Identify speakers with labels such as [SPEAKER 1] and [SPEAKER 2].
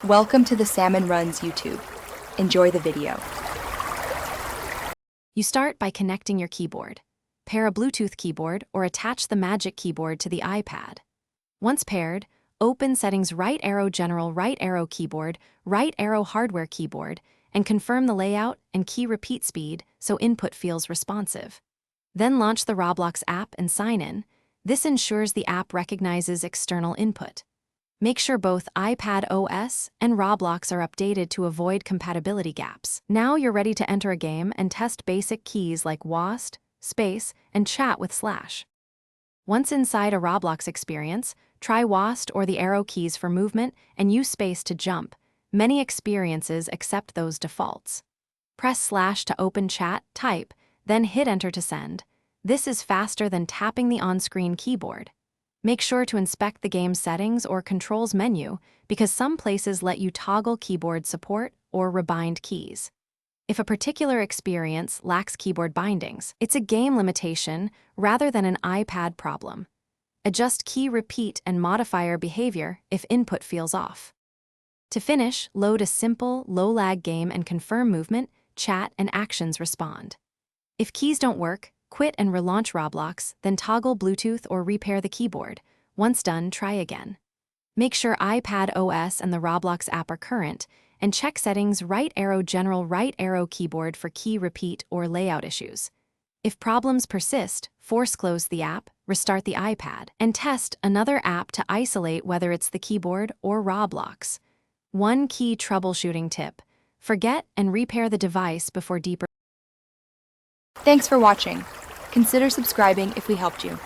[SPEAKER 1] Welcome to the Salmon Runs YouTube. Enjoy the video.
[SPEAKER 2] You start by connecting your keyboard. Pair a Bluetooth keyboard or attach the Magic Keyboard to the iPad. Once paired, open Settings right arrow General right arrow Keyboard, right arrow Hardware Keyboard, and confirm the layout and key repeat speed so input feels responsive. Then launch the Roblox app and sign in. This ensures the app recognizes external input. Make sure both iPad OS and Roblox are updated to avoid compatibility gaps. Now you're ready to enter a game and test basic keys like WASD, space, and chat with slash. Once inside a Roblox experience, try WASD or the arrow keys for movement and use space to jump. Many experiences accept those defaults. Press slash to open chat, type, then hit enter to send. This is faster than tapping the on-screen keyboard. Make sure to inspect the game's settings or controls menu because some places let you toggle keyboard support or rebind keys. If a particular experience lacks keyboard bindings, it's a game limitation rather than an iPad problem. Adjust key repeat and modifier behavior if input feels off. To finish, load a simple, low-lag game and confirm movement, chat, and actions respond. If keys don't work, quit and relaunch Roblox, then toggle Bluetooth or repair the keyboard. Once done, try again. Make sure iPad OS and the Roblox app are current, and check Settings right arrow General right arrow Keyboard for key repeat or layout issues. If problems persist, force close the app, restart the iPad, and test another app to isolate whether it's the keyboard or Roblox. One key troubleshooting tip: forget and repair the device before deeper.
[SPEAKER 1] Thanks for watching. Consider subscribing if we helped you.